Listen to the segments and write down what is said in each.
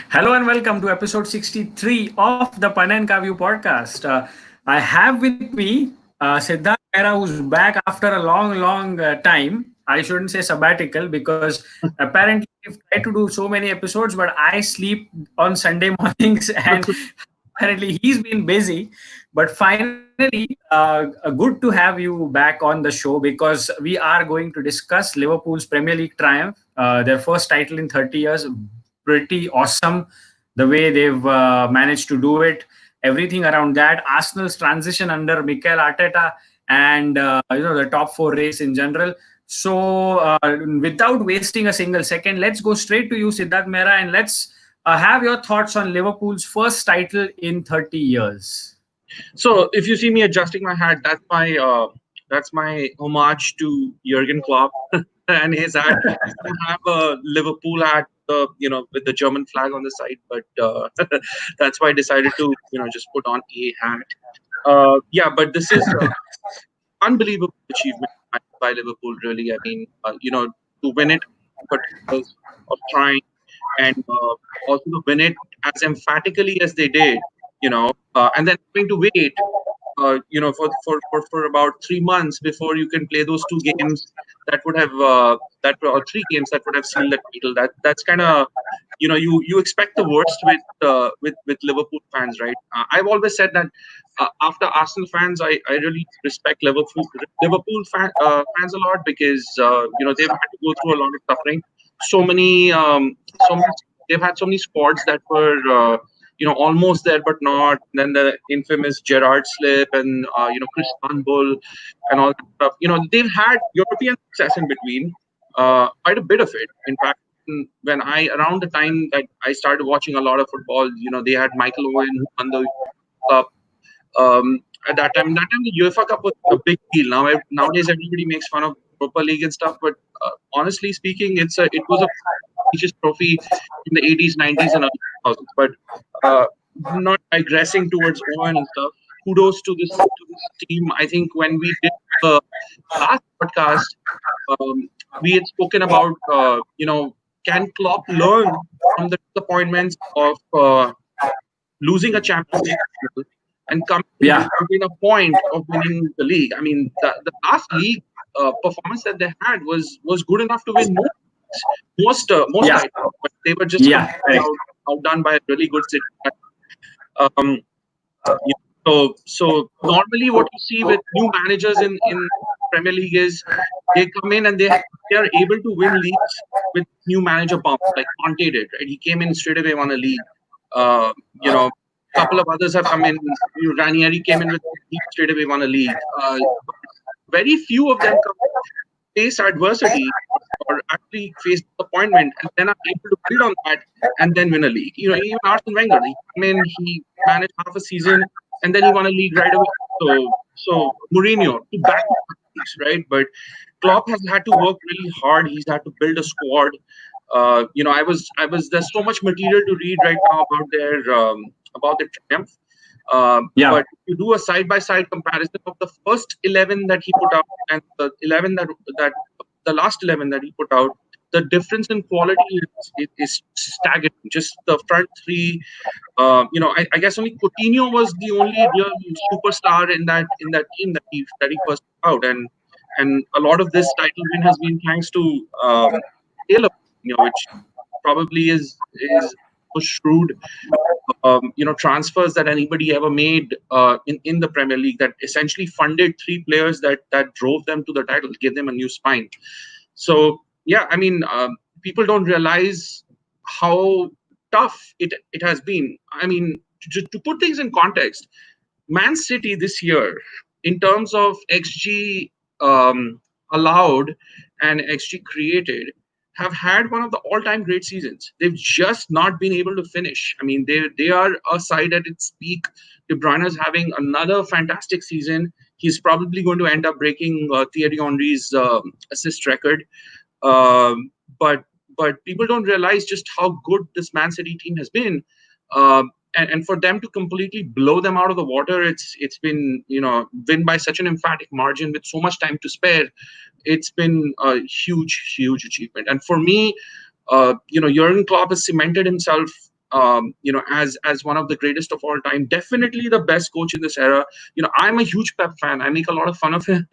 Hello and welcome to episode 63 of the Pan and Kavyu podcast. I have with me Siddharth Mehra, who's back after a long time. I shouldn't say sabbatical because apparently we've tried to do so many episodes, but I sleep on Sunday mornings and apparently he's been busy. But finally, good to have you back on the show because we are going to discuss Liverpool's Premier League triumph, their first title in 30 years. Pretty awesome the way they've managed to do it. Everything around that, Arsenal's transition under Mikel Arteta, and the top four race in general. So, without wasting a single second, let's go straight to you, Siddharth Mehra, and let's have your thoughts on Liverpool's first title in 30 years. So if you see me adjusting my hat, that's my homage to Jurgen Klopp and his hat. I have a Liverpool hat, with the German flag on the side, but that's why I decided to just put on a hat. Yeah, but this is unbelievable achievement by Liverpool. Really, I mean, to win it, but because of trying and also to win it as emphatically as they did, and then having to wait, for about 3 months before you can play those two games that would have or three games that would have sealed the title. That's kind of, you expect the worst with Liverpool fans, right? I've always said that after Arsenal fans, I really respect Liverpool fans a lot because they've had to go through a lot of suffering. So many, they've had so many squads that were almost there but not. Then the infamous Gerrard slip and Chris Bull and all that stuff. They've had European success in between, quite a bit of it. In fact, when around the time that I started watching a lot of football, they had Michael Owen who won the cup. At that time the UEFA Cup was a big deal. Nowadays everybody makes fun of Europa League and stuff, but honestly speaking, it was a prestigious trophy in the 80s, 90s, and early 2000s. But not digressing towards Owen and stuff. Kudos to this team. I think when we did the last podcast, we had spoken about can Klopp learn from the disappointments of losing a Champions League and coming within a point of winning the league. I mean, the last league performance that they had was good enough to win most titles, but they were just outdone by a really good City. Um, so normally what you see with new managers in Premier League is they come in and they are able to win leagues with new manager bump, like Conte did. Right? He came in straight away, won a league. Couple of others have come in. Ranieri came in with a league, straight away won a league. Very few of them face adversity or actually face disappointment and then are able to build on that and then win a league. Even Arsene Wenger, he managed half a season and then he won a league right away. So Mourinho to back leagues, right? But Klopp has had to work really hard. He's had to build a squad. There's so much material to read right now about their triumph. But if you do a side-by-side comparison of the first 11 that he put out and the 11 that the last 11 that he put out, the difference in quality is staggering. Just the front three, I guess only Coutinho was the only real superstar in that team that he first put out, and a lot of this title win has been thanks to Taylor, which probably is most shrewd transfers that anybody ever made in the Premier League, that essentially funded three players that drove them to the title, gave them a new spine. So yeah, I mean, people don't realize how tough it has been. I mean, to put things in context, Man City this year, in terms of XG allowed and XG created, have had one of the all-time great seasons. They've just not been able to finish. I mean, they are a side at its peak. De Bruyne is having another fantastic season. He's probably going to end up breaking Thierry Henry's assist record. But people don't realize just how good this Man City team has been. And for them to completely blow them out of the water, it's been, win by such an emphatic margin with so much time to spare. It's been a huge achievement. And for me, Jurgen Klopp has cemented himself as one of the greatest of all time, definitely the best coach in this era. I'm a huge Pep fan. I make a lot of fun of him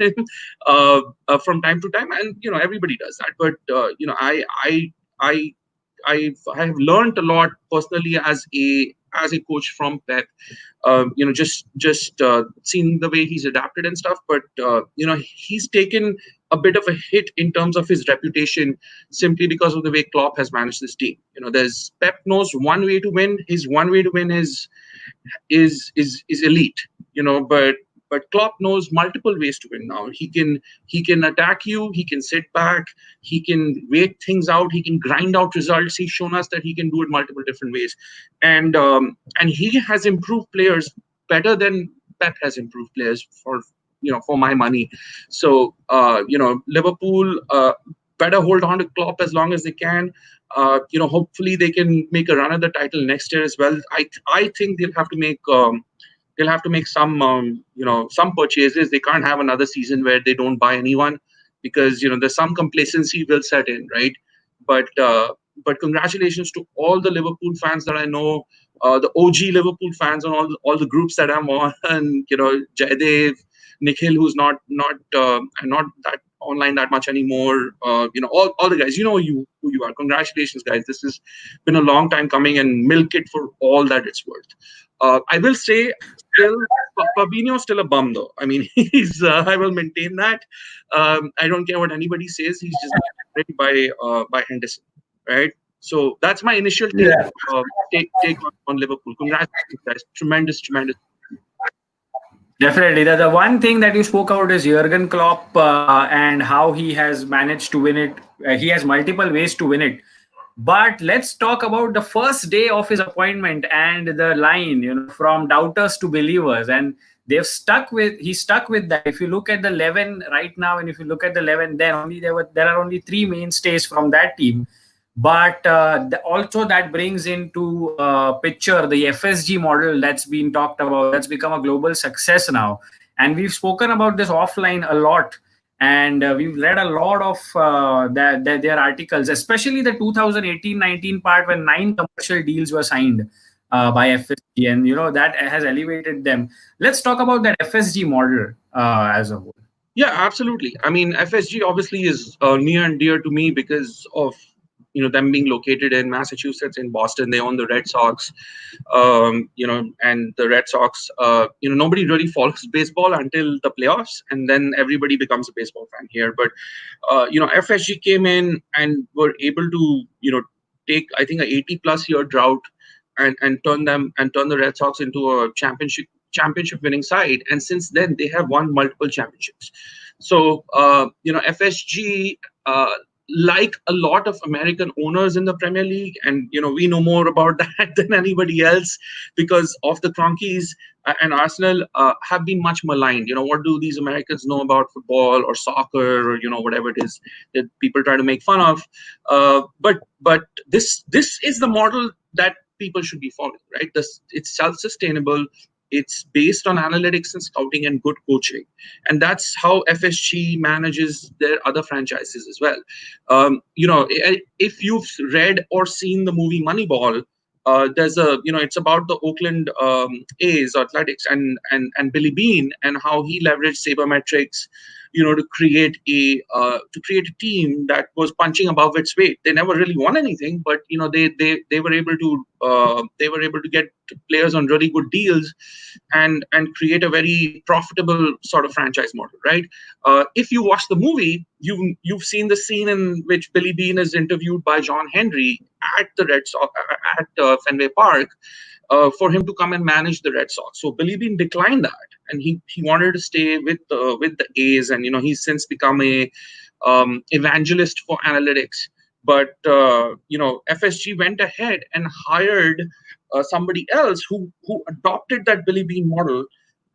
from time to time, and everybody does that. But I I have learned a lot personally as a coach from Pep. Just seeing the way he's adapted and stuff. But he's taken a bit of a hit in terms of his reputation simply because of the way Klopp has managed this team. There's Pep knows one way to win. His one way to win is elite. But Klopp knows multiple ways to win now. He can attack you, he can sit back, he can wait things out, he can grind out results. He's shown us that he can do it multiple different ways. And he has improved players better than Pep has improved players for my money. So Liverpool better hold on to Klopp as long as they can. Hopefully they can make a run at the title next year as well. I think they'll have to make some purchases. They can't have another season where they don't buy anyone, because there's some complacency will set in, right? But congratulations to all the Liverpool fans that I know, the OG Liverpool fans on all the groups that I'm on, and Jaydev, Nikhil, who's not that online that much anymore. All the guys, who you are. Congratulations, guys. This has been a long time coming, and milk it for all that it's worth. I will say, still, Fabinho's still a bum, though. I mean, he's. I will maintain that. I don't care what anybody says. He's just ready by Henderson, right? So that's my initial take on Liverpool. Congratulations, guys! Tremendous. Definitely. The one thing that you spoke about is Jurgen Klopp and how he has managed to win it. He has multiple ways to win it. But let's talk about the first day of his appointment and the line, from doubters to believers. And he stuck with that. If you look at the 11 right now, and if you look at the 11, then there are only three mainstays from that team. But also that brings into picture the FSG model that's been talked about. That's become a global success now. And we've spoken about this offline a lot. And we've read a lot of their articles, especially the 2018-19 part when 9 commercial deals were signed by FSG. And, that has elevated them. Let's talk about that FSG model as a whole. Yeah, absolutely. I mean, FSG obviously is near and dear to me because of them being located in Massachusetts, in Boston. They own the Red Sox, and the Red Sox, nobody really follows baseball until the playoffs, and then everybody becomes a baseball fan here. But FSG came in and were able to take, I think, a 80+ year drought and turn the Red Sox into a championship winning side. And since then they have won multiple championships. So FSG, like a lot of American owners in the Premier League, and we know more about that than anybody else because of the Cronkies and Arsenal, have been much maligned. What do these Americans know about football or soccer or whatever it is that people try to make fun of? But this is the model that people should be following, right? It's self-sustainable. It's based on analytics and scouting and good coaching. And that's how FSG manages their other franchises as well. If you've read or seen the movie Moneyball, there's it's about the Oakland A's Athletics and Billy Beane and how he leveraged sabermetrics, to create a team that was punching above its weight. They never really won anything, but they were able to get players on really good deals and create a very profitable sort of franchise model, right? If you watch the movie, you've seen the scene in which Billy Beane is interviewed by John Henry at the Red Sox at Fenway Park for him to come and manage the Red Sox. So Billy Beane declined that, and he wanted to stay with the A's, and he's since become a evangelist for analytics. But FSG went ahead and hired somebody else who adopted that Billy Beane model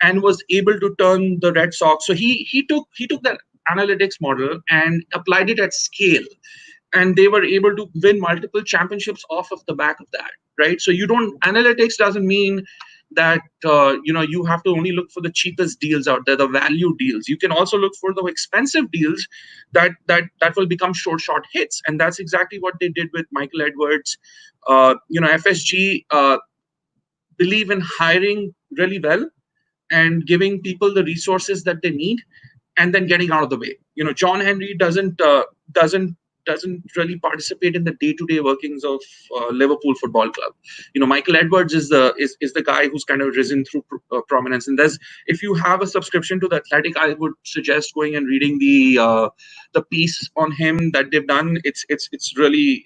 and was able to turn the Red Sox. So he took that analytics model and applied it at scale, and they were able to win multiple championships off of the back of that, right? So analytics doesn't mean that you have to only look for the cheapest deals out there, the value deals. You can also look for the expensive deals that will become short hits, and that's exactly what they did with Michael Edwards. FSG believe in hiring really well and giving people the resources that they need, and then getting out of the way. John Henry doesn't really participate in the day-to-day workings of Liverpool Football Club. Michael Edwards is the guy who's kind of risen through prominence. And if you have a subscription to the Athletic, I would suggest going and reading the piece on him that they've done. It's really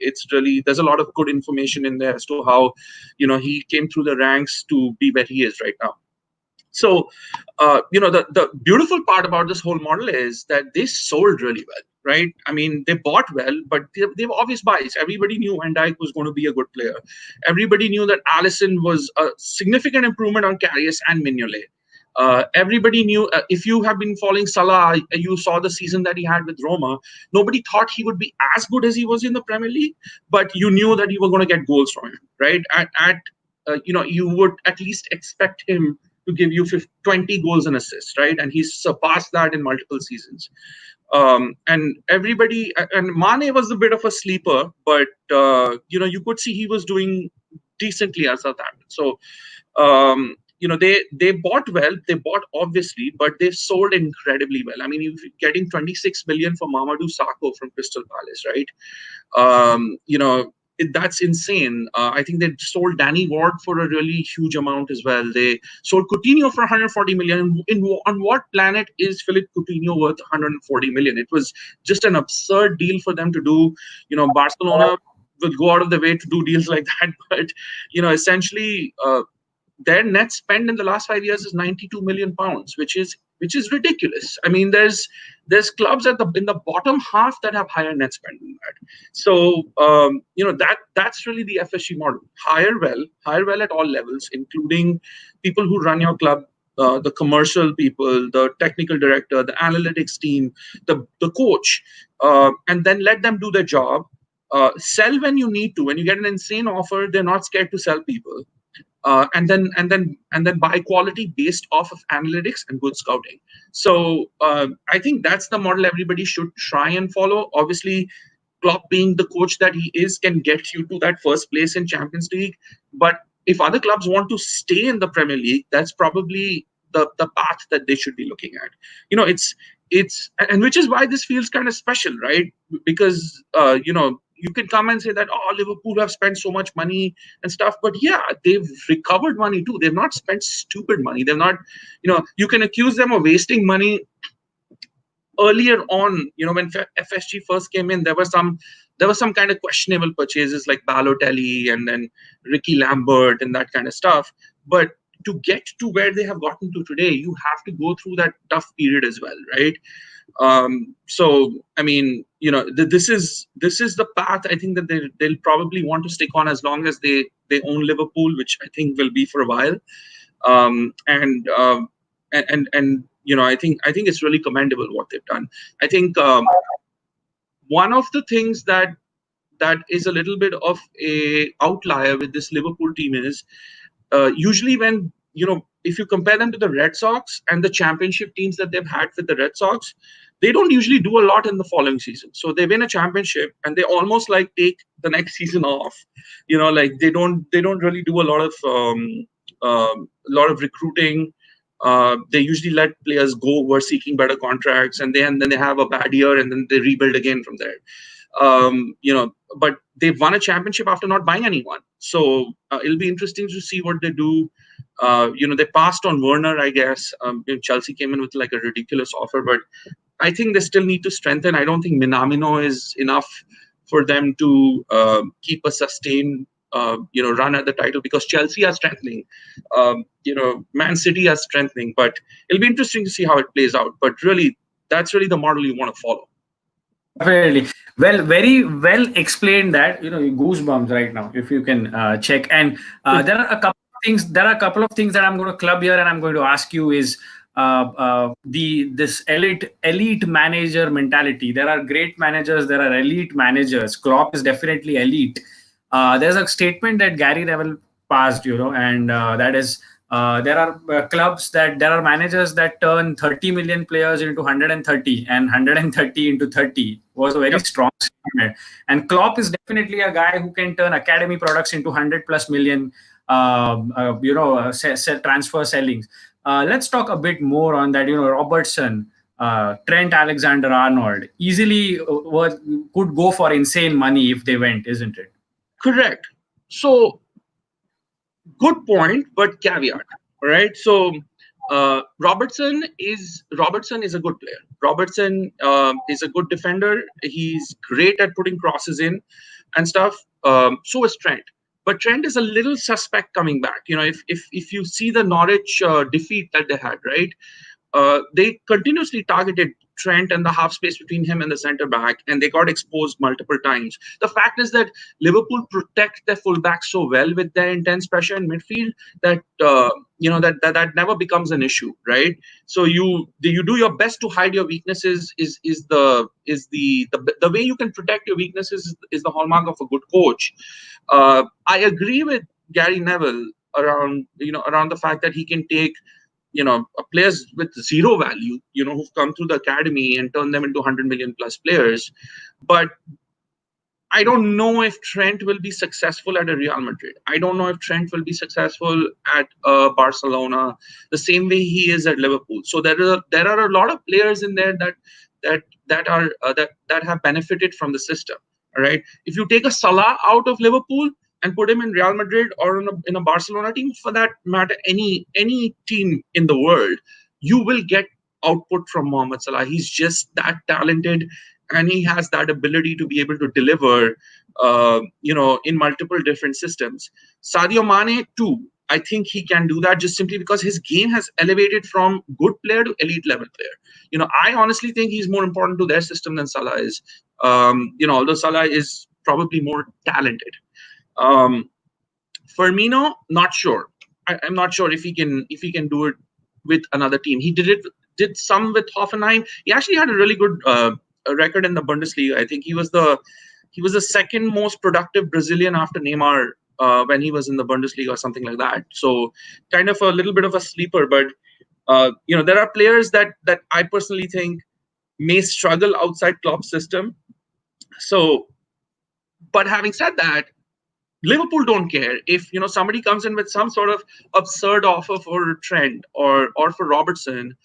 there's a lot of good information in there as to how he came through the ranks to be where he is right now. So, the beautiful part about this whole model is that they sold really well, right? I mean, they bought well, but they were obvious buys. Everybody knew Van Dijk was going to be a good player. Everybody knew that Alisson was a significant improvement on Karius and Mignolet. Everybody knew, if you have been following Salah, you saw the season that he had with Roma. Nobody thought he would be as good as he was in the Premier League, but you knew that you were going to get goals from him, right? You would at least expect him to give you 20 goals and assists, right? And he's surpassed that in multiple seasons. And Mane was a bit of a sleeper, but you could see he was doing decently at Southampton. So they bought well, they bought obviously, but they sold incredibly well. I mean, you're getting 26 million for Mamadou Sakho from Crystal Palace, right? That's insane. I think they sold Danny Ward for a really huge amount as well. They sold Coutinho for 140 million. On what planet is Philippe Coutinho worth 140 million? It was just an absurd deal for them to do. Barcelona will go out of the way to do deals like that, but essentially their net spend in the last 5 years is 92 million pounds, which is ridiculous. I mean, there's clubs in the bottom half that have higher net spend than that. So that's really the FSG model. Hire well at all levels, including people who run your club, the commercial people, the technical director, the analytics team, the coach, and then let them do their job. Sell when you need to. When you get an insane offer, they're not scared to sell people. And then buy quality based off of analytics and good scouting. So I think that's the model everybody should try and follow. Obviously, Klopp, being the coach that he is, can get you to that first place in Champions League. But if other clubs want to stay in the Premier League, that's probably the path that they should be looking at. It's and which is why this feels kind of special, right? Because you can come and say that, Liverpool have spent so much money and stuff, but yeah, they've recovered money too. They've not spent stupid money. They've not, you can accuse them of wasting money earlier on. When FSG first came in, there were some kind of questionable purchases like Balotelli and then Ricky Lambert and that kind of stuff. But to get to where they have gotten to today, you have to go through that tough period as well, right? So I mean, this is the path I think that they'll probably want to stick on as long as they own Liverpool, which I think will be for a while. And I think it's really commendable what they've done. I think one of the things that is a little bit of a outlier with this Liverpool team is usually when if you compare them to the Red Sox and the championship teams that they've had with the Red Sox, they don't usually do a lot in the following season. So they win a championship and they almost like take the next season off. Like they don't really do a lot of recruiting. They usually let players go who are seeking better contracts, and then they have a bad year and then they rebuild again from there. But they've won a championship after not buying anyone. So it'll be interesting to see what they do. They passed on Werner, I guess. Chelsea came in with like a ridiculous offer, but I think they still need to strengthen. I don't think Minamino is enough for them to keep a sustained run at the title, because Chelsea are strengthening. Man City are strengthening, but it'll be interesting to see how it plays out. But really, that's really the model you want to follow. Definitely. Well, very well explained that, goosebumps right now, if you can check. And there are a couple of things. There are a couple of things that I'm going to club here, and I'm going to ask you is this elite manager mentality. There are great managers. There are elite managers. Klopp is definitely elite. There's a statement that Gary Neville passed, and that is There are there are managers that turn 30 million players into 130 and 130 into 30 was a very Yep. strong statement. And Klopp is definitely a guy who can turn academy products into 100 plus million, transfer sellings. Let's talk a bit more on that. Robertson, Trent Alexander-Arnold easily could go for insane money if they went, isn't it? Correct. So good point, but caveat. All right. So Robertson is a good player. Robertson is a good defender. He's great at putting crosses in and stuff. So is Trent. But Trent is a little suspect coming back. If you see the Norwich defeat that they had, right? They continuously targeted Trent and the half space between him and the center back, and they got exposed multiple times. The fact is that Liverpool protect their fullback so well with their intense pressure in midfield that that never becomes an issue, right? So you do your best to hide your weaknesses. The way you can protect your weaknesses is the hallmark of a good coach. I agree with Gary Neville around the fact that he can take players with zero value, who've come through the academy and turn them into 100 million plus players. But I don't know if Trent will be successful at a Real Madrid. I don't know if Trent will be successful at Barcelona the same way he is at Liverpool. So there are a lot of players in there that have benefited from the system. All right. If you take a Salah out of Liverpool and put him in Real Madrid or in a Barcelona team, for that matter, any team in the world, you will get output from Mohamed Salah. He's just that talented, and he has that ability to be able to deliver, in multiple different systems. Sadio Mane too. I think he can do that just simply because his game has elevated from good player to elite level player. I honestly think he's more important to their system than Salah is. Although Salah is probably more talented. Firmino, not sure. I'm not sure if he can do it with another team. He did some with Hoffenheim. He actually had a really good record in the Bundesliga. I think he was the second most productive Brazilian after Neymar when he was in the Bundesliga or something like that. So kind of a little bit of a sleeper, but there are players that I personally think may struggle outside Klopp's system. So, but having said that, Liverpool don't care if somebody comes in with some sort of absurd offer for Trent or for Robertson,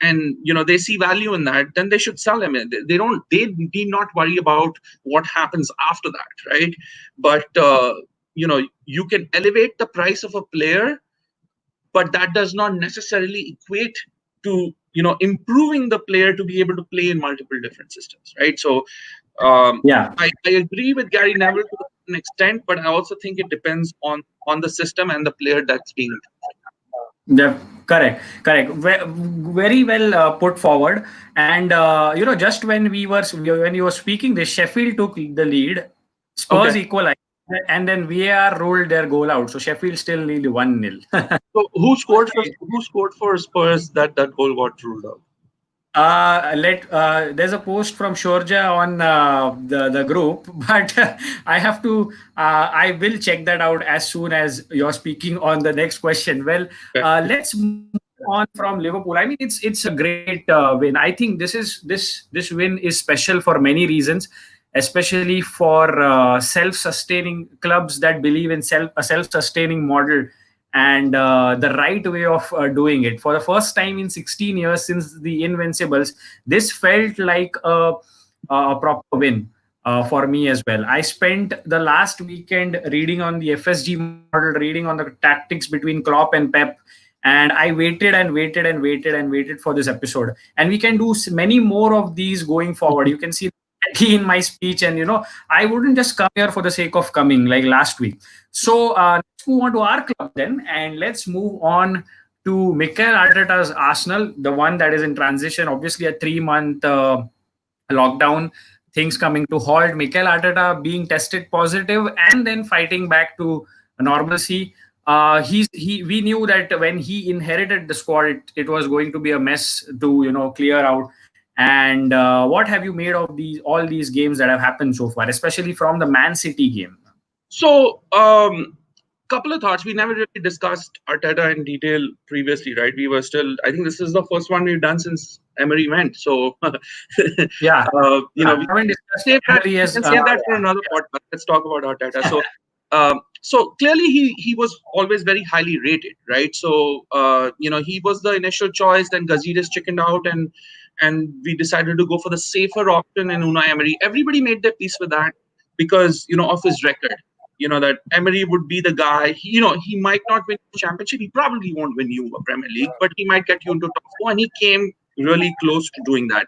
and they see value in that, then they should sell him. They need not worry about what happens after that, right? But you can elevate the price of a player, but that does not necessarily equate to improving the player to be able to play in multiple different systems, right? So I agree with Gary Neville to an extent, but I also think it depends on the system and the player that's being. Yeah, correct. Very well put forward. And just when you were speaking, the Sheffield took the lead, Spurs Okay. equalized, and then VAR ruled their goal out. So Sheffield still lead 1-0. So who scored for Spurs that goal got ruled out? There's a post from Shorja on the group, but I have to. I will check that out as soon as you're speaking on the next question. Well, let's move on from Liverpool. I mean, it's a great win. I think this win is special for many reasons, especially for self-sustaining clubs that believe in a self-sustaining model and the right way of doing it. For the first time in 16 years since the Invincibles, this felt like a proper win for me as well. I spent the last weekend reading on the FSG model, reading on the tactics between Klopp and Pep, and I waited and waited and waited and waited for this episode. And we can do many more of these going forward. You can see in my speech, and I wouldn't just come here for the sake of coming like last week. So let's move on to our club then, and let's move on to Mikel Arteta's Arsenal, the one that is in transition. Obviously, a 3-month lockdown, things coming to halt. Mikel Arteta being tested positive and then fighting back to normalcy. We knew that when he inherited the squad, it was going to be a mess to clear out. And what have you made of all these games that have happened so far, especially from the Man City game? So, couple of thoughts. We never really discussed Arteta in detail previously, right? We were still, I think this is the first one we've done since Emery went. So, Yeah, we haven't discussed save that. Emery We as can save that for another podcast. Let's talk about Arteta. So clearly he was always very highly rated, right? So, he was the initial choice. Then Gazidis chickened out, and we decided to go for the safer option in Unai Emery. Everybody made their peace with that because of his record. That Emery would be the guy. He might not win the championship. He probably won't win you a Premier League, but he might get you into top four. And he came really close to doing that.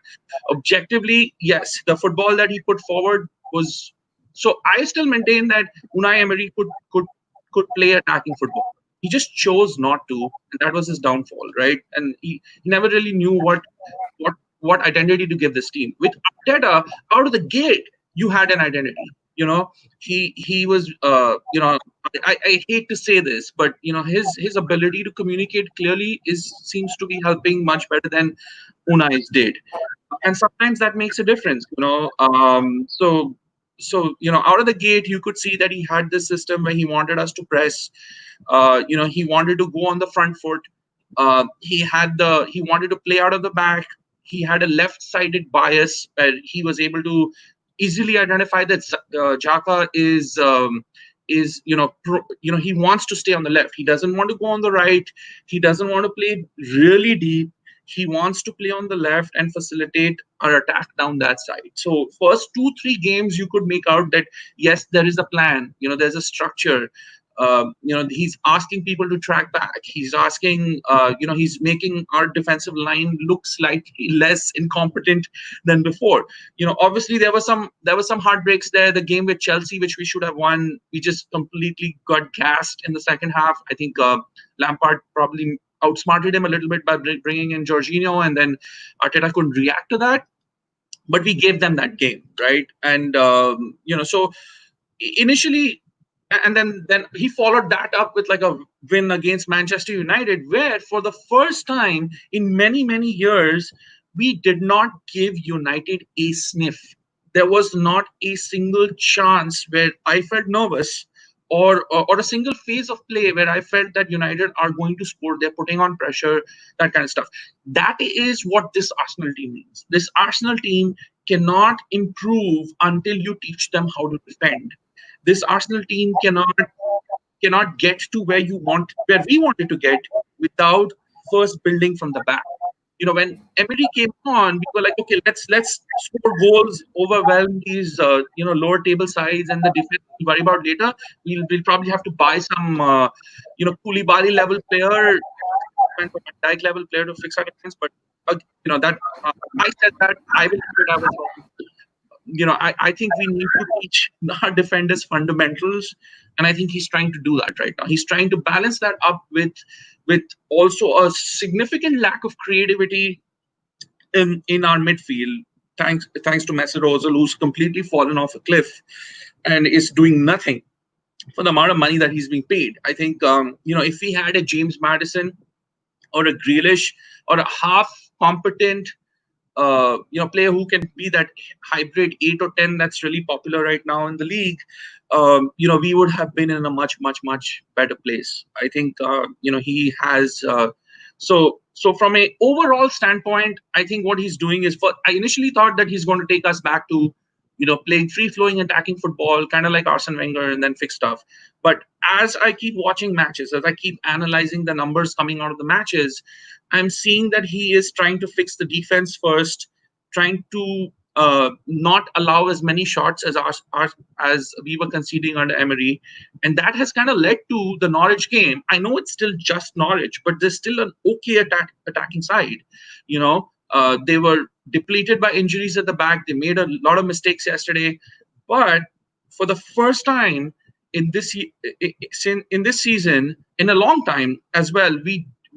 Objectively, yes, the football that he put forward was. So I still maintain that Unai Emery could play attacking football. He just chose not to, and that was his downfall, right? And he never really knew what identity to give this team. With Arteta, out of the gate, you had an identity. He was I hate to say this, but his ability to communicate clearly seems to be helping much better than Unai's did, and sometimes that makes a difference. So out of the gate, you could see that he had this system where he wanted us to press. He wanted to go on the front foot. He wanted to play out of the back. He had a left-sided bias where he was able to easily identify that Xhaka he wants to stay on the left. He doesn't want to go on the right. He doesn't want to play really deep. He wants to play on the left and facilitate our attack down that side. So first 2-3 games, you could make out that yes, there is a plan. There's a structure. He's asking people to track back. He's asking, he's making our defensive line look slightly less incompetent than before. Obviously there was some heartbreaks there. The game with Chelsea, which we should have won, we just completely got gassed in the second half. I think Lampard probably outsmarted him a little bit by bringing in Jorginho, and then Arteta couldn't react to that. But we gave them that game, right? And so initially. And then he followed that up with like a win against Manchester United, where for the first time in many, many years, we did not give United a sniff. There was not a single chance where I felt nervous or a single phase of play where I felt that United are going to score. They're putting on pressure, that kind of stuff. That is what this Arsenal team means. This Arsenal team cannot improve until you teach them how to defend. This Arsenal team cannot get to where we wanted to get without first building from the back. When Emery came on, we were like, okay, let's score goals, overwhelm these lower table sides, and the defense we'll worry about later. We'll probably have to buy some Koulibaly level player and a Dijk level player to fix our defense. But that I said that I will put it I was wrong. I think we need to teach our defenders fundamentals, and I think he's trying to do that right now. He's trying to balance that up with also a significant lack of creativity in our midfield. Thanks to Mesut Ozil, who's completely fallen off a cliff and is doing nothing for the amount of money that he's being paid. I think if we had a James Maddison or a Grealish or a half competent player who can be that hybrid 8 or 10 that's really popular right now in the league, we would have been in a much, much, much better place. I think, he has. So from a overall standpoint, I think what he's doing is, I initially thought that he's going to take us back to, playing free-flowing attacking football, kind of like Arsene Wenger, and then fix stuff. But as I keep watching matches, as I keep analyzing the numbers coming out of the matches, I'm seeing that he is trying to fix the defense first, trying to not allow as many shots as we were conceding under Emery, and that has kind of led to the Norwich game. I know it's still just Norwich, but there's still an okay attacking side. They were depleted by injuries at the back. They made a lot of mistakes yesterday, but for the first time in this season, in a long time as well,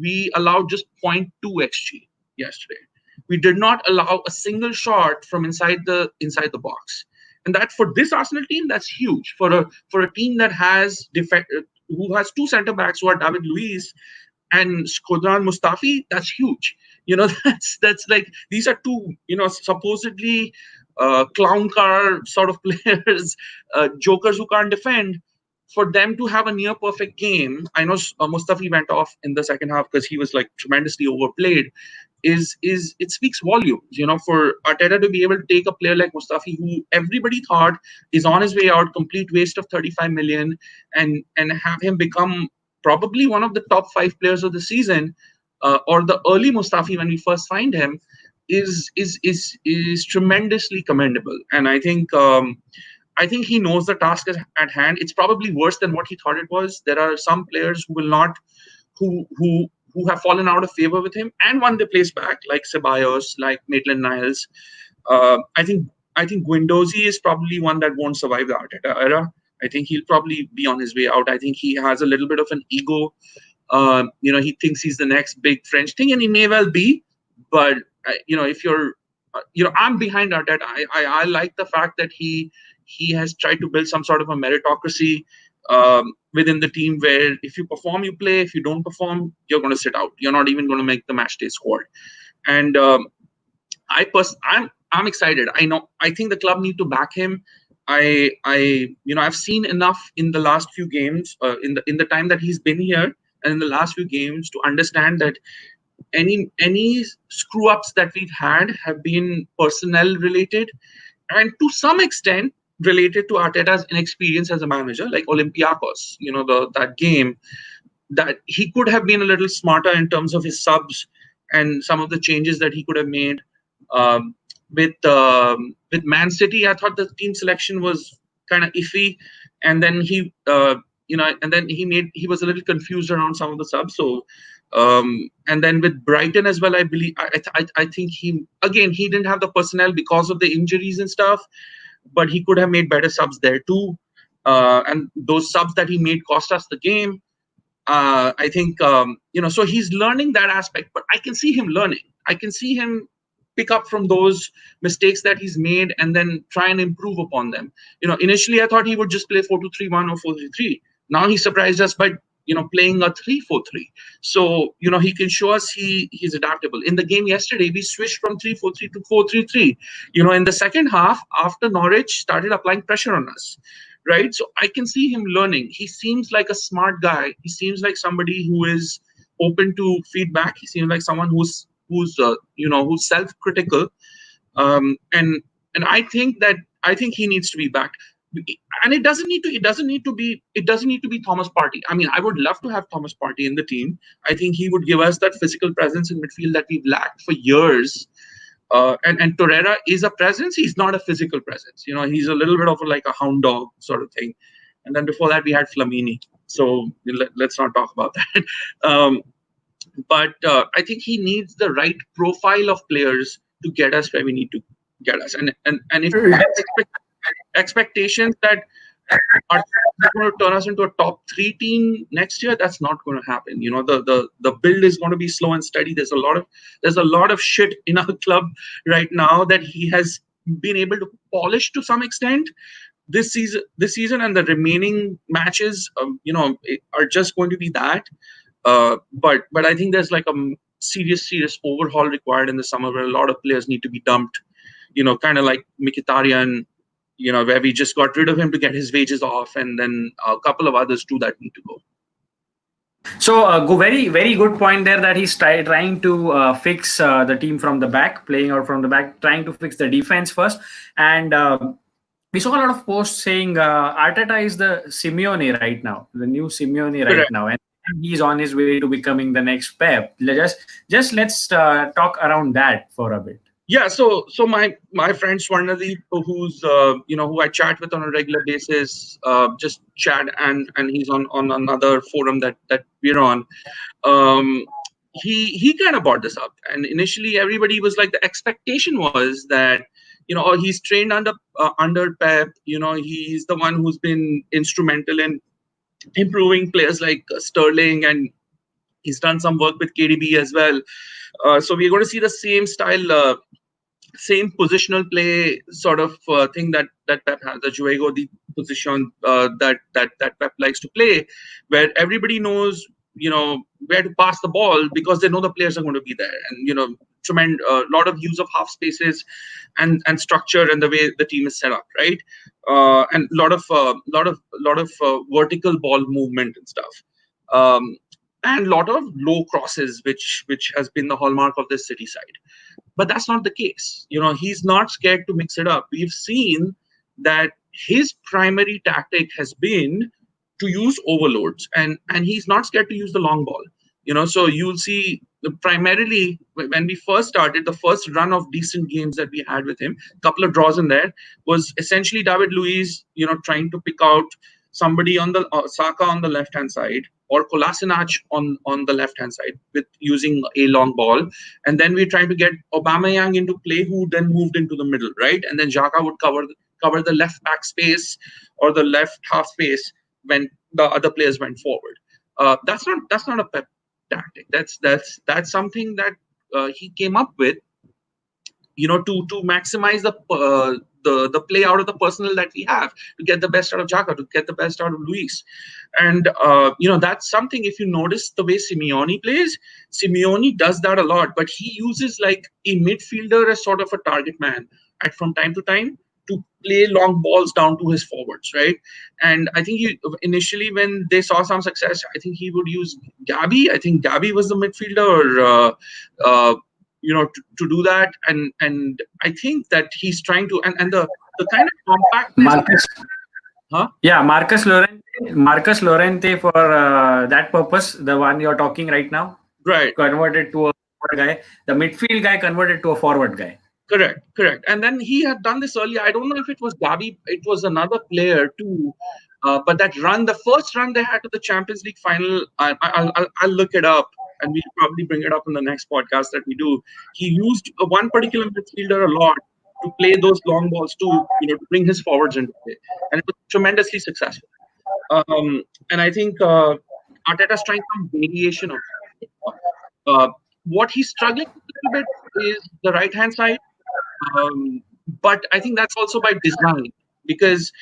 we allowed just 0.2 xG yesterday. We did not allow a single shot from inside the box, and that for this Arsenal team, that's huge. For a team that has who has two centre backs who are David Luiz and Shkodran Mustafi, that's huge. That's like, these are two supposedly clown car sort of players, jokers who can't defend. for them to have a near perfect game, I know Mustafi went off in the second half because he was like tremendously overplayed. Is it speaks volumes, for Arteta to be able to take a player like Mustafi, who everybody thought is on his way out, complete waste of 35 million, and have him become probably one of the top 5 players of the season, or the early Mustafi when we first find him, is tremendously commendable. And I think he knows the task is at hand. It's probably worse than what he thought it was. There are some players who will not, who have fallen out of favor with him and won their place back, like Ceballos, like Maitland-Niles. I think Guendouzi is probably one that won't survive the Arteta era. I think he'll probably be on his way out. I think he has a little bit of an ego. He thinks he's the next big French thing, and he may well be. But if you're, I'm behind Arteta. I like the fact that he has tried to build some sort of a meritocracy within the team, where if you perform, you play. If you don't perform, you're going to sit out. You're not even going to make the match day squad. And I'm excited. I think the club need to back him. I've seen enough in the last few games, in the time that he's been here, and in the last few games, to understand that any screw ups that we've had have been personnel related, and to some extent related to Arteta's inexperience as a manager, like Olympiacos. That game, that he could have been a little smarter in terms of his subs and some of the changes that he could have made. With Man City, I thought the team selection was kind of iffy, and then he was a little confused around some of the subs. So, and then with Brighton as well, I believe I think he didn't have the personnel because of the injuries and stuff, but he could have made better subs there too. And those subs that he made cost us the game. I think so he's learning that aspect, but I can see him learning. I can see him pick up from those mistakes that he's made and then try and improve upon them. Initially I thought he would just play 4-2-3-1 or 4-3-3. Now he surprised us by playing a 3-4-3. So he can show us he's adaptable. In the game yesterday, we switched from 3-4-3 to 4-3-3. In the second half, after Norwich started applying pressure on us, right? So I can see him learning. He seems like a smart guy. He seems like somebody who is open to feedback. He seems like someone who's self-critical, and I think he needs to be backed. And it doesn't need to be Thomas Partey. I mean, I would love to have Thomas Partey in the team. I think he would give us that physical presence in midfield that we've lacked for years. And Torreira is a presence. He's not a physical presence. He's a little bit of like a hound dog sort of thing. And then before that, we had Flamini. So let's not talk about that. But I think he needs the right profile of players to get us where we need to get us. And if we have expectations that are going to turn us into a top 3 team next year, that's not going to happen. The build is going to be slow and steady. There's a lot of shit in our club right now that he has been able to polish to some extent. This season and the remaining matches, are just going to be that. But I think there's like a serious overhaul required in the summer, where a lot of players need to be dumped, kind of like Mkhitaryan, where we just got rid of him to get his wages off, and then a couple of others too that need to go. So, very, very good point there, that he's trying to fix the team from the back, playing out from the back, trying to fix the defense first. And we saw a lot of posts saying Arteta is the Simeone right now, the new Simeone right Correct. now. And he's on his way to becoming the next Pep. Just let's talk around that for a bit. Yeah, so my friend Swarnadeep, who's who I chat with on a regular basis, just chat, and he's on another forum that we're on. He kind of brought this up, and initially everybody was like, the expectation was that he's trained under Pep. He's the one who's been instrumental in improving players like Sterling, and he's done some work with KDB as well. So we're going to see the same style, same positional play sort of thing that Pep has, the Juego de position that Pep likes to play, where everybody knows where to pass the ball because they know the players are going to be there. And lot of use of half spaces and structure and the way the team is set up, right? And lot of vertical ball movement and stuff. And lot of low crosses, which has been the hallmark of this City side. But that's not the case. He's not scared to mix it up. We've seen that his primary tactic has been to use overloads, and he's not scared to use the long ball. So you'll see primarily when we first started, the first run of decent games that we had with him, a couple of draws in there, was essentially David Luiz, trying to pick out somebody on the Saka on the left hand side, or Kolasinac on the left hand side with using a long ball, and then we tried to get Aubameyang into play, who then moved into the middle, right? And then Xhaka would cover the left back space or the left half space when the other players went forward. That's not a Pep tactic. That's something that he came up with, to maximize the play out of the personnel that we have, to get the best out of Xhaka, to get the best out of Luis. And that's something, if you notice the way Simeone plays, Simeone does that a lot, but he uses like a midfielder as sort of a target man from time to time, to play long balls down to his forwards, right? And I think initially, when they saw some success, I think he would use Gabi. I think Gabi was the midfielder, to do that. And I think that he's trying to, and the kind of compactness. Marcus. Huh? Yeah, Marcus Llorente for that purpose, the one you're talking right now. Right. Converted to a forward guy. The midfield guy converted to a forward guy. Correct. And then he had done this earlier. I don't know if it was Gabi, it was another player too. But that run, the first run they had to the Champions League final, I'll look it up, and we'll probably bring it up in the next podcast that we do. He used one particular midfielder a lot to play those long balls to bring his forwards into play, and it was tremendously successful. And I think Arteta's trying some variation of that. What he's struggling with a little bit is the right hand side. But I think that's also by design, because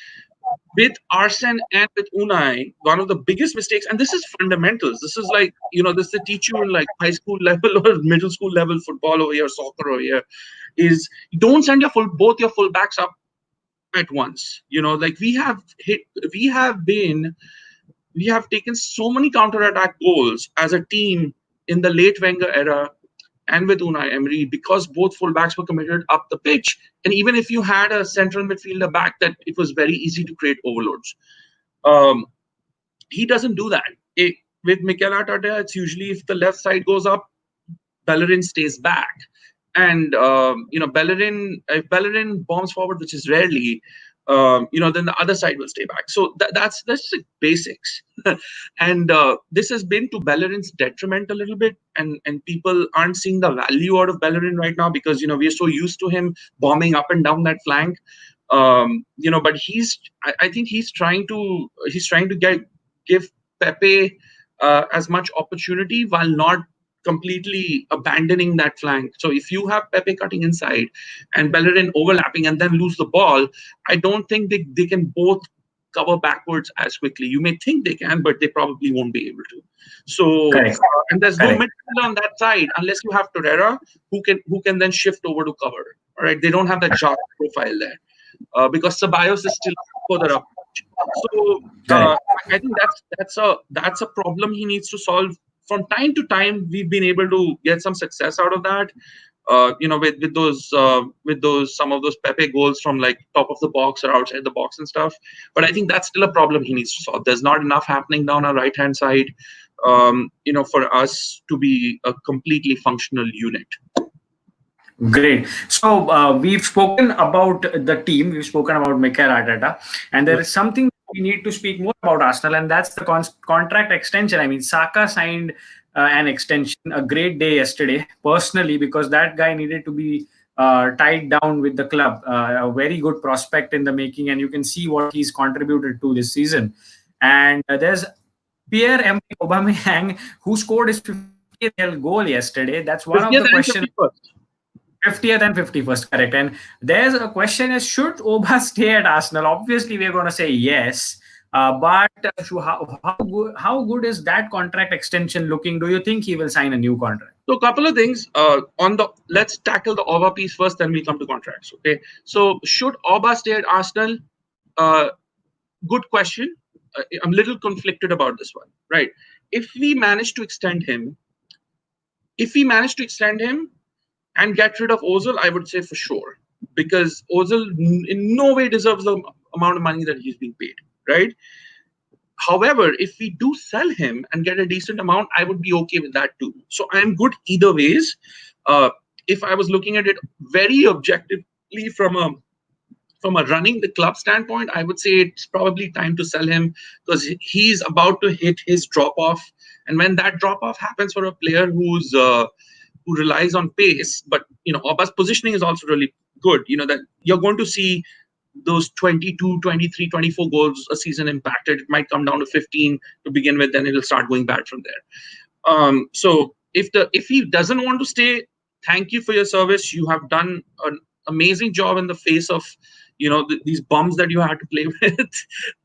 with Arsene and with Unai, one of the biggest mistakes, and this is fundamentals, this is like, this they teach you in like high school level or middle school level football over here, soccer over here, is don't send both your full backs up at once. Like we have taken so many counter-attack goals as a team in the late Wenger era and with Unai Emery, because both fullbacks were committed up the pitch. And even if you had a central midfielder back, that it was very easy to create overloads. He doesn't do that. With Mikel Arteta, it's usually if the left side goes up, Bellerin stays back. And, if Bellerin bombs forward, which is rarely, then the other side will stay back. So that's the basics. And this has been to Bellerin's detriment a little bit, and people aren't seeing the value out of Bellerin right now, because we are so used to him bombing up and down that flank. But I think he's trying to give Pepe as much opportunity while not completely abandoning that flank. So if you have Pepe cutting inside and Bellerin overlapping and then lose the ball, I don't think they can both cover backwards as quickly. You may think they can, but they probably won't be able to. So and there's no midfielder on that side unless you have Torreira, who can then shift over to cover. All right, they don't have that sharp profile there, because Ceballos is still further up. So I think that's a problem he needs to solve. From time to time, we've been able to get some success out of that. With those some of those Pepe goals from like top of the box or outside the box and stuff. But I think that's still a problem he needs to solve. There's not enough happening down our right hand side, for us to be a completely functional unit. Great. So we've spoken about the team. We've spoken about Mikel Arteta, and there is something we need to speak more about Arsenal, and that's the contract extension. I mean, Saka signed an extension, a great day yesterday, personally, because that guy needed to be tied down with the club. A very good prospect in the making, and you can see what he's contributed to this season. And there's Pierre-Emerick Aubameyang, who scored his 50th goal yesterday. That's one of the questions. 50th and 51st, correct. And there's a question is, should Oba stay at Arsenal? Obviously, we're going to say yes. How good is that contract extension looking? Do you think he will sign a new contract? So a couple of things. Let's tackle the Oba piece first, then we come to contracts. Okay. So should Oba stay at Arsenal? Uh, Good question. I'm a little conflicted about this one. Right. If we manage to extend him, if we manage to extend him and get rid of Ozil, I would say for sure, because Ozil in no way deserves the amount of money that he's being paid. Right. However, if we do sell him and get a decent amount, I would be okay with that too. So I'm good either ways. Uh, if I was looking at it very objectively from a running the club standpoint, I would say it's probably time to sell him because he's about to hit his drop off. And when that drop off happens for a player who relies on pace, but Oba's positioning is also really good. That you're going to see those 22, 23, 24 goals a season impacted. It might come down to 15 to begin with, then it'll start going bad from there. So if he doesn't want to stay, thank you for your service. You have done an amazing job in the face of these bums that you had to play with,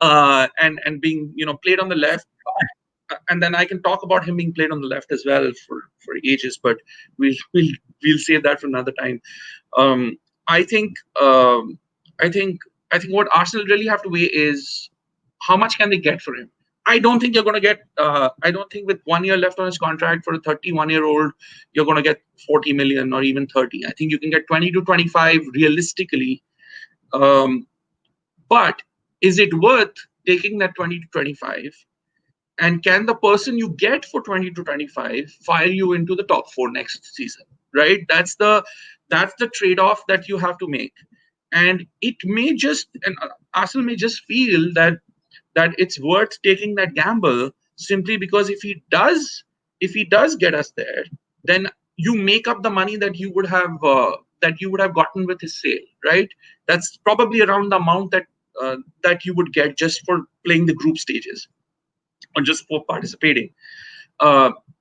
and being played on the left. And then I can talk about him being played on the left as well for ages, but we'll save that for another time. I think I think I think what Arsenal really have to weigh is how much can they get for him. I don't think you're going to get. I don't think with 1 year left on his contract for a 31-year-old, you're going to get 40 million or even 30. I think you can get 20 to 25 realistically. But is it worth taking that 20 to 25? And can the person you get for 20 to 25 fire you into the top 4 next season? Right? That's the trade-off that you have to make. And Arsenal may just feel that it's worth taking that gamble simply because if he does get us there, then you make up the money that you would have gotten with his sale, right? That's probably around the amount that you would get just for playing the group stages or just for participating.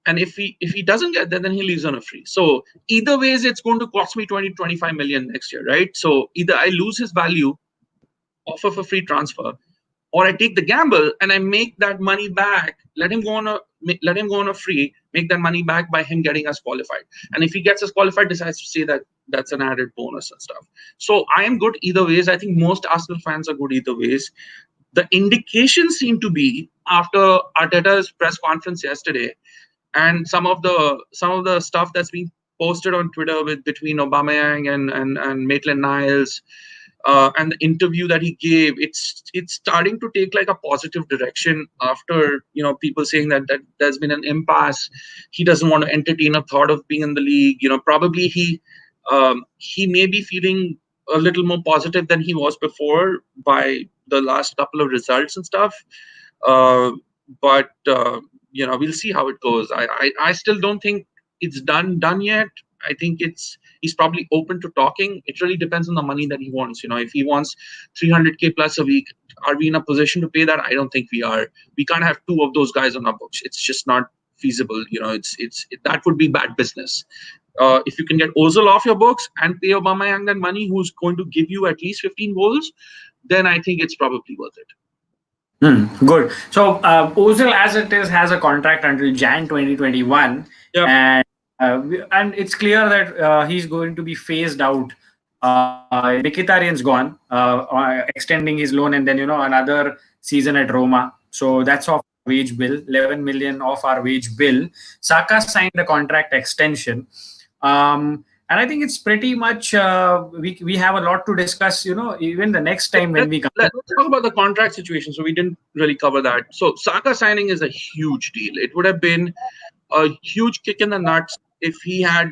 And if he doesn't get there, then he leaves on a free. So either ways, it's going to cost me 20 to 25 million next year, right? So either I lose his value off of a free transfer, or I take the gamble and I make that money back. Let him go on a free. Make that money back by him getting us qualified. And if he gets us qualified, decides to say that that's an added bonus and stuff. So I am good either ways. I think most Arsenal fans are good either ways. The indications seem to be after Arteta's press conference yesterday, and some of the stuff that's being posted on Twitter between Aubameyang and Maitland-Niles. And the interview that he gave, it's starting to take like a positive direction after people saying that there's been an impasse. He doesn't want to entertain a thought of being in the league. Probably he may be feeling a little more positive than he was before by the last couple of results and stuff. But we'll see how it goes. I still don't think it's done yet. I think he's probably open to talking. It really depends on the money that he wants. If he wants 300K plus a week, are we in a position to pay that? I don't think we are. We can't have 2 of those guys on our books. It's just not feasible. That would be bad business. If you can get Ozil off your books and pay Aubameyang that money, who's going to give you at least 15 goals, then I think it's probably worth it. Good. So Ozil, as it is, has a contract until Jan 2021, Yep. And it's clear that he's going to be phased out. Mkhitaryan's gone, extending his loan, and then another season at Roma. So that's off wage bill, 11 million off our wage bill. Saka signed a contract extension. And I think it's pretty much we have a lot to discuss. Even the next time when we come. Let's talk about the contract situation. So we didn't really cover that. So Saka signing is a huge deal. It would have been a huge kick in the nuts if he had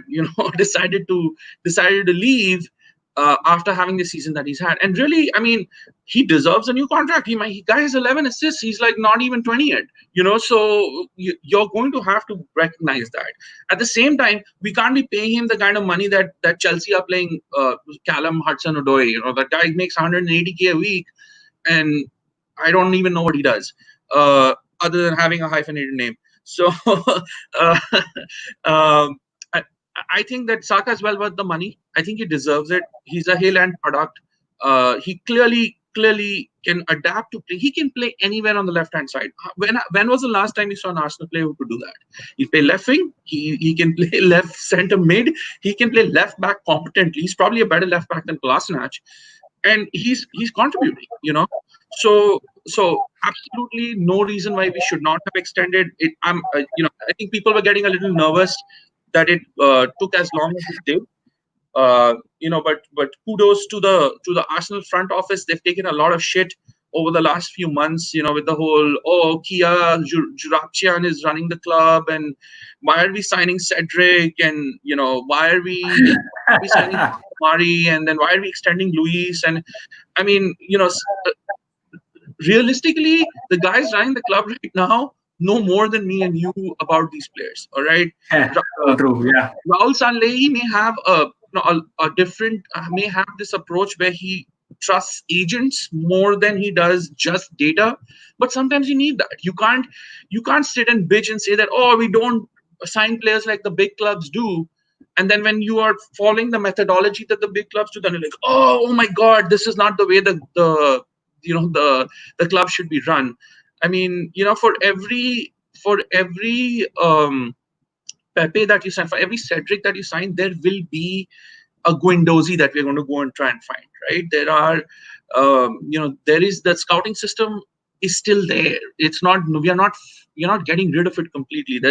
decided to leave after having the season that he's had. And really, I mean, he deserves a new contract. He guy has 11 assists. He's like not even 20 yet. So you're going to have to recognize that. At the same time, we can't be paying him the kind of money that Chelsea are paying Callum Hudson-Odoi. That guy makes 180K a week, and I don't even know what he does other than having a hyphenated name. So I think that Saka is well worth the money. I think he deserves it. He's a hill end product. He clearly clearly can adapt to play. He can play anywhere on the left hand side. When was the last time you saw an Arsenal player who could do that? He play left wing. He can play left center mid. He can play left back competently. He's probably a better left back than Kolasinac, and he's contributing. So absolutely no reason why we should not have extended it. I think people were getting a little nervous that it took as long as it did. But kudos to the Arsenal front office. They've taken a lot of shit over the last few months, with the whole, Kia Jurapchian is running the club, and why are we signing Cedric, and why are we signing Mari, and then why are we extending Luis? And I mean, realistically, the guys running the club right now know more than me and you about these players. All right. True. Yeah. Raul Sanllehi may have a different, may have this approach where he trusts agents more than he does just data. But sometimes you need that. You can't sit and bitch and say that, oh, we don't sign players like the big clubs do. And then when you are following the methodology that the big clubs do, then you're like, oh my God, this is not the way the club should be run. I mean, for every Pepe that you sign, for every Cedric that you sign, there will be a Guendouzi that we're going to go and try and find, right? There are, there is that scouting system is still there. It's not, we're not getting rid of it completely.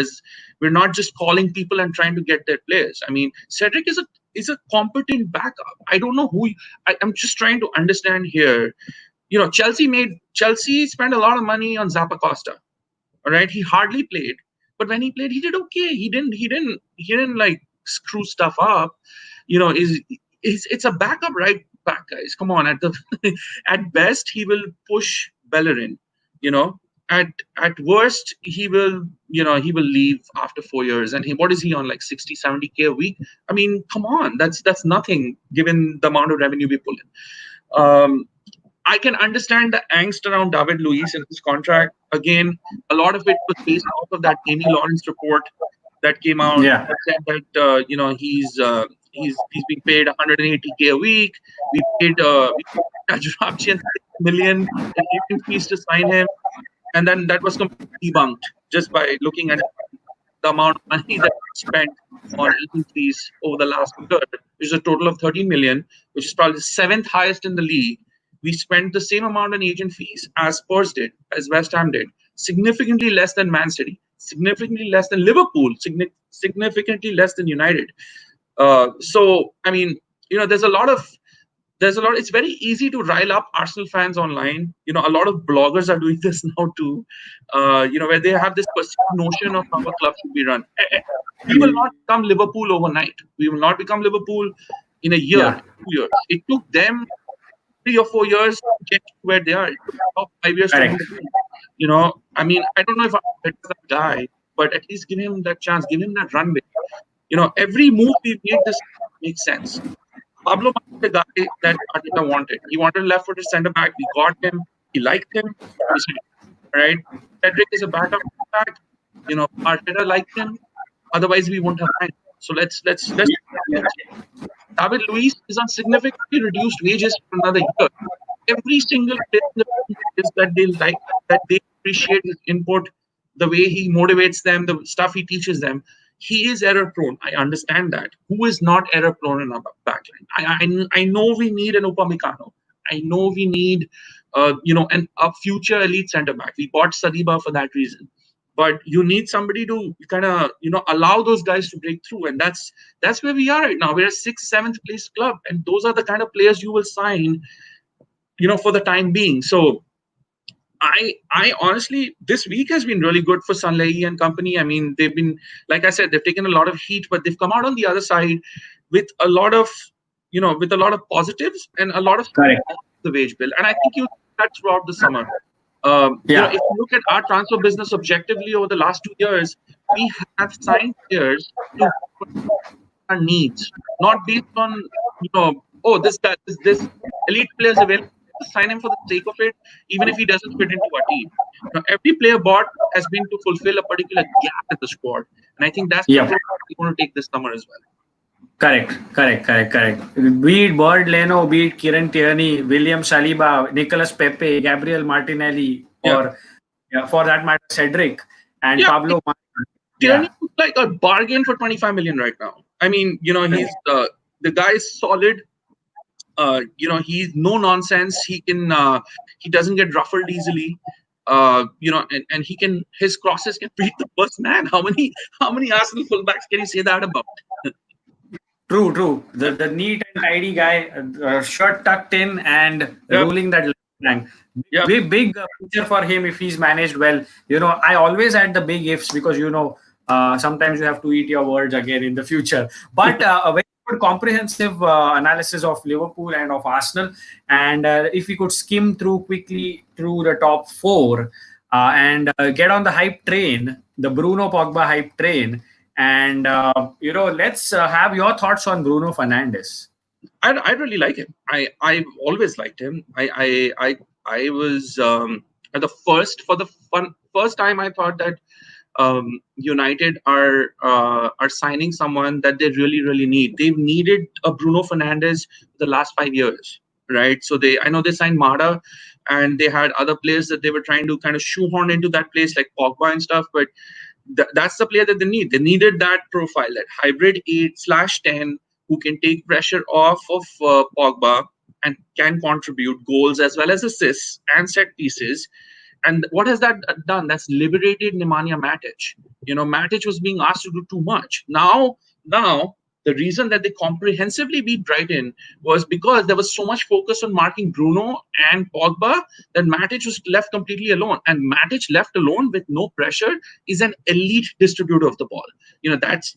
We're not just calling people and trying to get their players. I mean, Cedric is a competent backup. I don't know who, I'm just trying to understand here. Chelsea spent a lot of money on Zappa Costa. All right. He hardly played. But when he played, he did okay. He didn't like screw stuff up. It's a backup right back, guys. Come on. At best, he will push Bellerin. At worst, he will leave after 4 years. And what is he on, like 60, 70K a week? I mean, come on. That's nothing given the amount of revenue we pull in. I can understand the angst around David Luiz and his contract. Again, a lot of it was based off of that Amy Lawrence report that came out. Yeah. That said that he's being paid 180K a week. We paid $6 million in fees to sign him, and then that was completely debunked just by looking at the amount of money that we spent on agent fees over the last year, which is a total of 13 million, which is probably the 7th highest in the league. We spent the same amount on agent fees as Spurs did, as West Ham did, significantly less than Man City, significantly less than Liverpool, significantly less than United. So, I mean, there's a lot. It's very easy to rile up Arsenal fans online. A lot of bloggers are doing this now too. Where they have this perceived notion of how a club should be run. We will not become Liverpool overnight. We will not become Liverpool in a year, 2 years. It took them 3 or 4 years to get to where they are. It took about 5 years to move. I mean, I don't know if I'm that guy, but at least give him that chance, give him that runway. Every move we made this makes sense. Pablo was the guy that Arteta wanted. He wanted a left-footed centre back. We got him. He liked him. Right? Cedric is a backup back. Arteta liked him. Otherwise, we wouldn't have signed. So let's. David Luiz is on significantly reduced wages for another year. Every single player in the team is that they like, that they appreciate his input, the way he motivates them, the stuff he teaches them. He is error prone. I understand that. Who is not error prone in our backline? I know we need an Upamecano. I know we need a future elite centre back. We bought Saliba for that reason. But you need somebody to kind of, allow those guys to break through. And that's where we are right now. We're a 6th, 7th place club. And those are the kind of players you will sign, for the time being. So I honestly, this week has been really good for Sanllehi and company. I mean, they've been, like I said, they've taken a lot of heat, but they've come out on the other side with a lot of, positives and a lot of the wage bill. And I think you that throughout the summer. If you look at our transfer business objectively over the last 2 years, we have signed players to our needs, not based on, this elite player is available. Sign him for the sake of it, even if he doesn't fit into our team. Every player bought has been to fulfill a particular gap in the squad, and I think that's the approach we're going to take this summer as well. Correct. Be it Bird Leno, be it Kieran Tierney, William Saliba, Nicolas Pepe, Gabriel Martinelli, Yeah, or for that matter, Cedric and yeah. Pablo. Tierney Yeah, is like a bargain for 25 million right now. I mean, he's the guy is solid. He's no nonsense. He doesn't get ruffled easily. And his crosses can beat the first man. How many Arsenal fullbacks can you say that about? true. The neat and tidy guy, shirt tucked in and Yep, ruling that left flank. yep. Big future for him if he's managed well. I always had the big ifs because sometimes you have to eat your words again in the future. But a very good comprehensive analysis of Liverpool and of Arsenal. And if we could skim through quickly through the top four and get on the hype train, the Bruno Pogba hype train. And let's have your thoughts on Bruno Fernandes. I really like him. I've always liked him. I was at the first time I thought that United are signing someone that they really need. They've needed a Bruno Fernandes the last 5 years, right? So I know they signed Mada, and they had other players that they were trying to kind of shoehorn into that place like Pogba and stuff, but that's the player that they need. They needed that profile, that hybrid 8/10 who can take pressure off of Pogba and can contribute goals as well as assists and set pieces. And what has that done? That's liberated Nemanja Matic. Matic was being asked to do too much. Now, the reason that they comprehensively beat Brighton was because there was so much focus on marking Bruno and Pogba that Matic was left completely alone. And Matic left alone with no pressure is an elite distributor of the ball. That's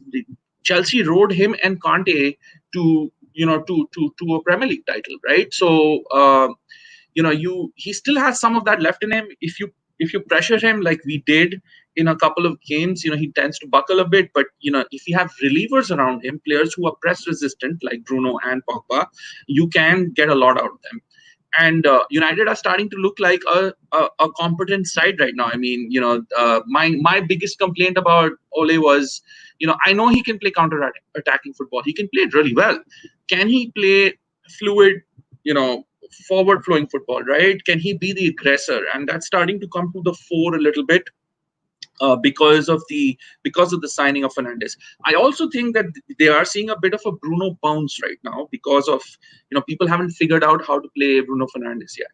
Chelsea rode him and Conte to a Premier League title, right? So he still has some of that left in him. If you pressure him like we did in a couple of games, he tends to buckle a bit. But if you have relievers around him, players who are press resistant like Bruno and Pogba, you can get a lot out of them. And United are starting to look like a competent side right now. I mean, my biggest complaint about Ole was, I know he can play counter attacking football. He can play it really well. Can he play fluid, forward flowing football, right? Can he be the aggressor? And that's starting to come to the fore a little bit because of the signing of Fernandes. I also think that they are seeing a bit of a Bruno bounce right now because of people haven't figured out how to play Bruno Fernandes yet.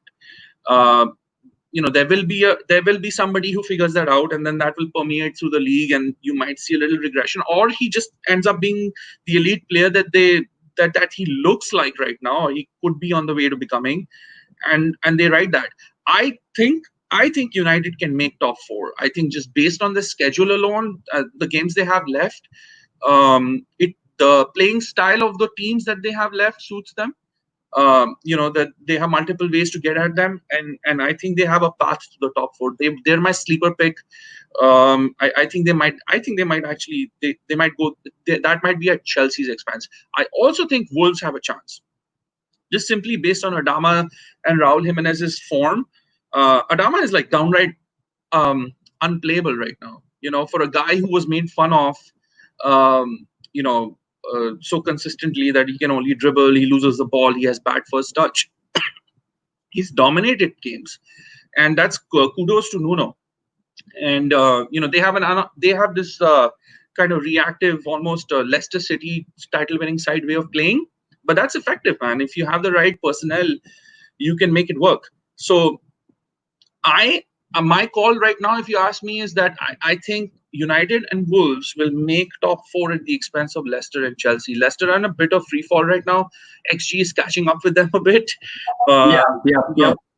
There will be somebody who figures that out, and then that will permeate through the league, and you might see a little regression, or he just ends up being the elite player that he looks like right now. He could be on the way to becoming, and they write that. I think United can make top four. I think just based on the schedule alone, the games they have left, the playing style of the teams that they have left suits them. That they have multiple ways to get at them, and I think they have a path to the top four. They're my sleeper pick. I think they might actually they might go. That might be at Chelsea's expense. I also think Wolves have a chance, just simply based on Adama and Raul Jimenez's form. Adama is like downright unplayable right now. For a guy who was made fun of, so consistently that he can only dribble, he loses the ball, he has bad first touch. He's dominated games, and that's kudos to Nuno. And they have this kind of reactive, almost Leicester City title-winning side way of playing, but that's effective, man. If you have the right personnel, you can make it work. So my call right now, if you ask me, is that I think United and Wolves will make top four at the expense of Leicester and Chelsea. Leicester are in a bit of free fall right now. XG is catching up with them a bit. Yeah.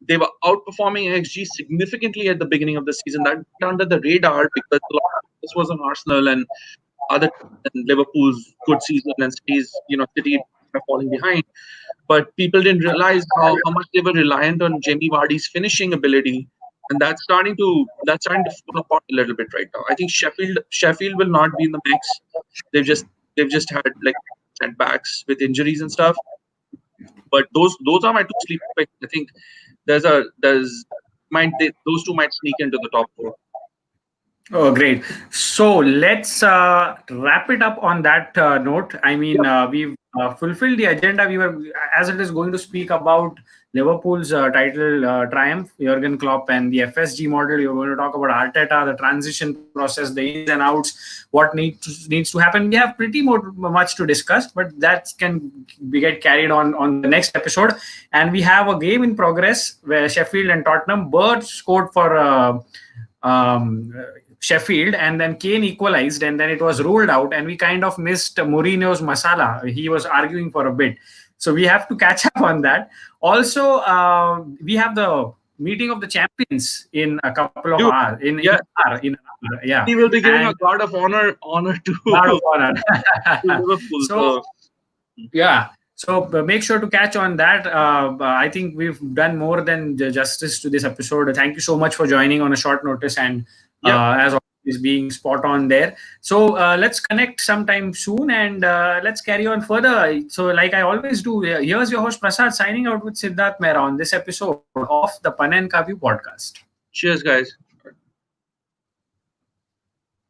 They were outperforming XG significantly at the beginning of the season. That went under the radar because this was on Arsenal and other and Liverpool's good season and City falling behind. But people didn't realize how much they were reliant on Jamie Vardy's finishing ability, and that's starting to fall apart a little bit right now. I think Sheffield will not be in the mix. They've just had like setbacks with injuries and stuff. But those are my two sleeper picks. I think those two might sneak into the top four. Oh, great. So let's wrap it up on that note. I mean, we've fulfilled the agenda. We were, as it is going to speak about Liverpool's title triumph, Jurgen Klopp, and the FSG model. We are going to talk about Arteta, the transition process, the ins and outs, what needs to happen. We have pretty much to discuss, but that can get carried on the next episode. And we have a game in progress where Sheffield and Tottenham both scored for. Um, Sheffield, and then Kane equalized, and then it was ruled out, and we kind of missed Mourinho's masala. He was arguing for a bit, so we have to catch up on that. Also, we have the meeting of the champions in a couple of You, hours. yeah, In an hour, yeah, he will be giving and a guard of honor to, guard of to honor. Liverpool. So yeah. So make sure to catch on that. I think we've done more than justice to this episode. Thank you so much for joining on a short notice, and as always, being spot on there. So let's connect sometime soon, and let's carry on further. So, like I always do, here's your host Prasad signing out with Siddharth Mehra on this episode of the Pan and Kavyu podcast. Cheers, guys.